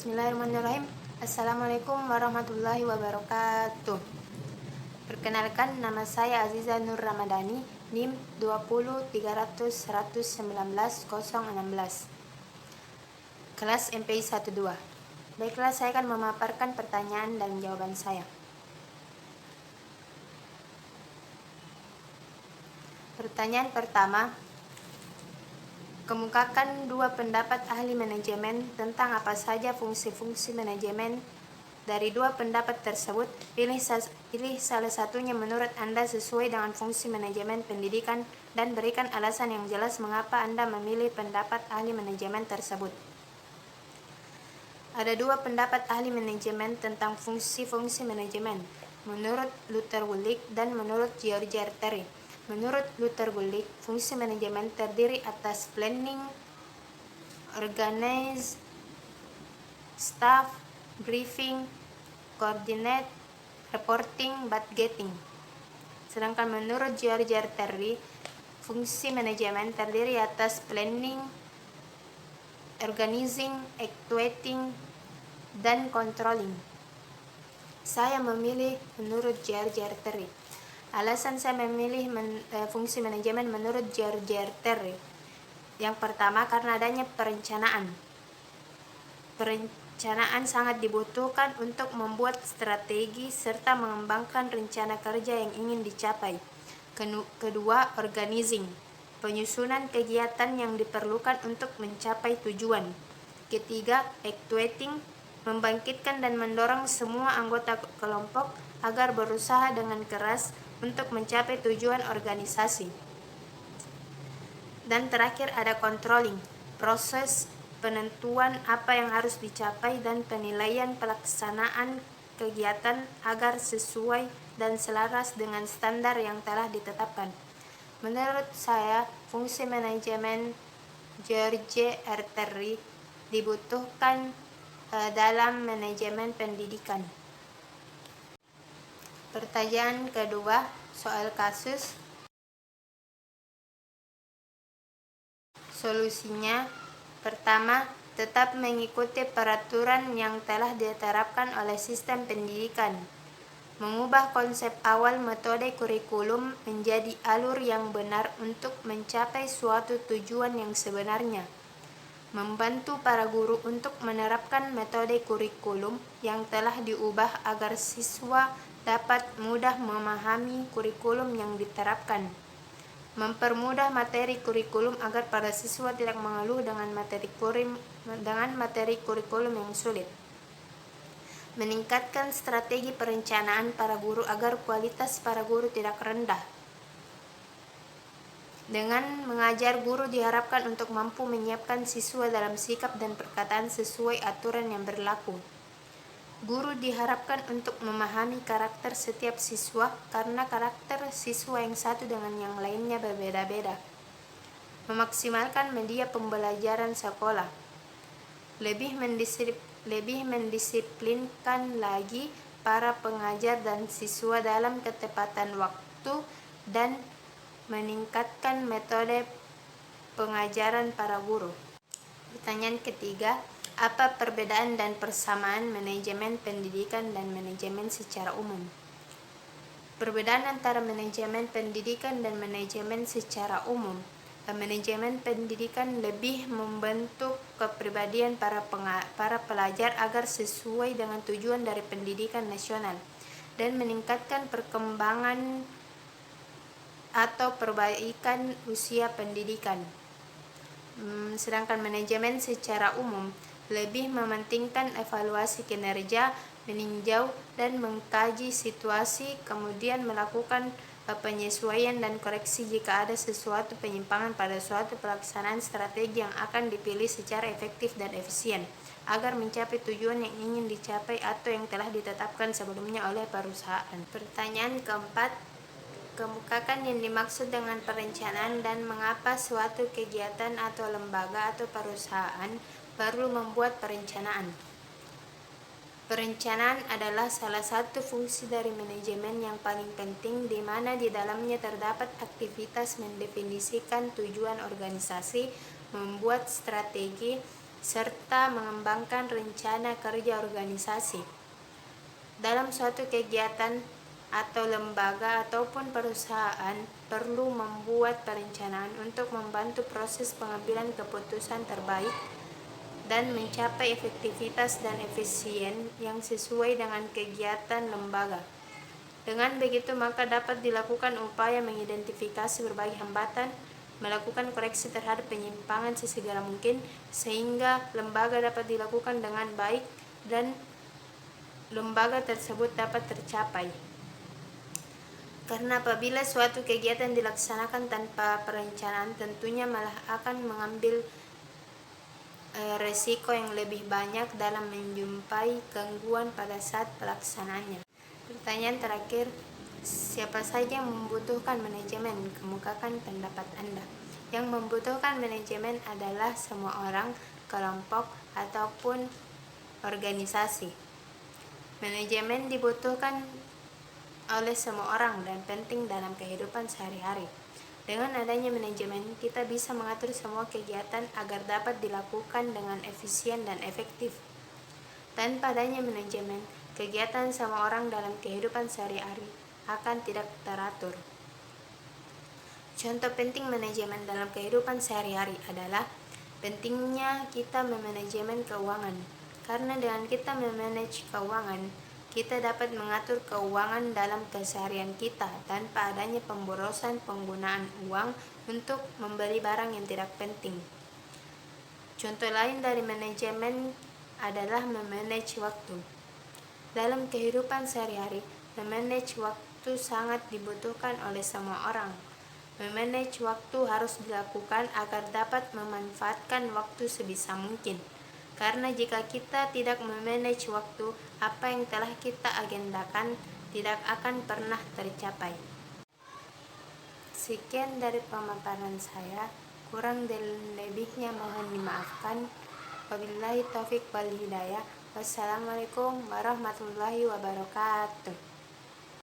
Bismillahirrahmanirrahim. Assalamualaikum warahmatullahi wabarakatuh. Perkenalkan, nama saya Aziza Nur Ramadhani, NIM 2030119016, kelas MPI 12. Baiklah, saya akan memaparkan pertanyaan dan jawaban saya. Pertanyaan pertama, kemukakan dua pendapat ahli manajemen tentang apa saja fungsi-fungsi manajemen. Dari dua pendapat tersebut, pilih salah satunya menurut Anda sesuai dengan fungsi manajemen pendidikan dan berikan alasan yang jelas mengapa Anda memilih pendapat ahli manajemen tersebut. Ada dua pendapat ahli manajemen tentang fungsi-fungsi manajemen, menurut Luther Gulick dan menurut George R. Terry. Menurut Luther Gulick, fungsi manajemen terdiri atas planning, organize, staff, briefing, coordinate, reporting, budgeting. Sedangkan menurut George R. Terry, fungsi manajemen terdiri atas planning, organizing, actuating, dan controlling. Saya memilih menurut George R. Terry. Alasan saya memilih fungsi manajemen menurut George R. Terry. Yang pertama, karena adanya perencanaan. Perencanaan sangat dibutuhkan untuk membuat strategi serta mengembangkan rencana kerja yang ingin dicapai. Kedua, organizing. Penyusunan kegiatan yang diperlukan untuk mencapai tujuan. Ketiga, actuating. Membangkitkan dan mendorong semua anggota kelompok agar berusaha dengan keras untuk mencapai tujuan organisasi. Dan terakhir ada controlling, proses penentuan apa yang harus dicapai dan penilaian pelaksanaan kegiatan agar sesuai dan selaras dengan standar yang telah ditetapkan. Menurut saya, fungsi manajemen George R. Terry dibutuhkan dalam manajemen pendidikan. Pertanyaan kedua, soal kasus. Solusinya, pertama, tetap mengikuti peraturan yang telah diterapkan oleh sistem pendidikan. Mengubah konsep awal metode kurikulum menjadi alur yang benar untuk mencapai suatu tujuan yang sebenarnya. Membantu para guru untuk menerapkan metode kurikulum yang telah diubah agar siswa dapat mudah memahami kurikulum yang diterapkan. Mempermudah materi kurikulum agar para siswa tidak mengeluh dengan materi kurikulum yang sulit. Meningkatkan strategi perencanaan para guru agar kualitas para guru tidak rendah. Dengan mengajar, guru diharapkan untuk mampu menyiapkan siswa dalam sikap dan perkataan sesuai aturan yang berlaku. Guru diharapkan untuk memahami karakter setiap siswa karena karakter siswa yang satu dengan yang lainnya berbeda-beda. Memaksimalkan media pembelajaran sekolah. Lebih mendisiplinkan lagi para pengajar dan siswa dalam ketepatan waktu dan meningkatkan metode pengajaran para guru. Pertanyaan ketiga, apa perbedaan dan persamaan manajemen pendidikan dan manajemen secara umum? Perbedaan antara manajemen pendidikan dan manajemen secara umum. Manajemen pendidikan lebih membentuk kepribadian para pelajar agar sesuai dengan tujuan dari pendidikan nasional dan meningkatkan perkembangan atau perbaikan usia pendidikan. Sedangkan manajemen secara umum lebih mementingkan evaluasi kinerja, meninjau dan mengkaji situasi, kemudian melakukan penyesuaian dan koreksi jika ada sesuatu penyimpangan pada suatu pelaksanaan strategi yang akan dipilih secara efektif dan efisien agar mencapai tujuan yang ingin dicapai atau yang telah ditetapkan sebelumnya oleh perusahaan. Pertanyaan keempat, kemukakan yang dimaksud dengan perencanaan dan mengapa suatu kegiatan atau lembaga atau perusahaan perlu membuat perencanaan. Perencanaan adalah salah satu fungsi dari manajemen yang paling penting, di mana di dalamnya terdapat aktivitas mendefinisikan tujuan organisasi, membuat strategi, serta mengembangkan rencana kerja organisasi. Dalam suatu kegiatan atau lembaga ataupun perusahaan perlu membuat perencanaan untuk membantu proses pengambilan keputusan terbaik dan mencapai efektivitas dan efisien yang sesuai dengan kegiatan lembaga. Dengan begitu, maka dapat dilakukan upaya mengidentifikasi berbagai hambatan, melakukan koreksi terhadap penyimpangan sesegera mungkin, sehingga lembaga dapat dilakukan dengan baik dan lembaga tersebut dapat tercapai. Karena apabila suatu kegiatan dilaksanakan tanpa perencanaan, tentunya malah akan mengambil resiko yang lebih banyak dalam menjumpai gangguan pada saat pelaksanaannya. Pertanyaan terakhir, siapa saja yang membutuhkan manajemen? Kemukakan pendapat Anda. Yang membutuhkan manajemen adalah semua orang, kelompok, ataupun organisasi. Manajemen dibutuhkan oleh semua orang dan penting dalam kehidupan sehari-hari. Dengan adanya manajemen, kita bisa mengatur semua kegiatan agar dapat dilakukan dengan efisien dan efektif. Tanpa adanya manajemen, kegiatan semua orang dalam kehidupan sehari-hari akan tidak teratur. Contoh penting manajemen dalam kehidupan sehari-hari adalah pentingnya kita memanajemen keuangan. Karena dengan kita memanage keuangan, kita dapat mengatur keuangan dalam keseharian kita tanpa adanya pemborosan penggunaan uang untuk membeli barang yang tidak penting. Contoh lain dari manajemen adalah memanage waktu. Dalam kehidupan sehari-hari, memanage waktu sangat dibutuhkan oleh semua orang. Memanage waktu harus dilakukan agar dapat memanfaatkan waktu sebisa mungkin. Karena jika kita tidak memanage waktu, apa yang telah kita agendakan tidak akan pernah tercapai. Sekian dari pemaparan saya, kurang dan lebihnya mohon dimaafkan. Wabillahi taufik wal hidayah. Wassalamualaikum warahmatullahi wabarakatuh.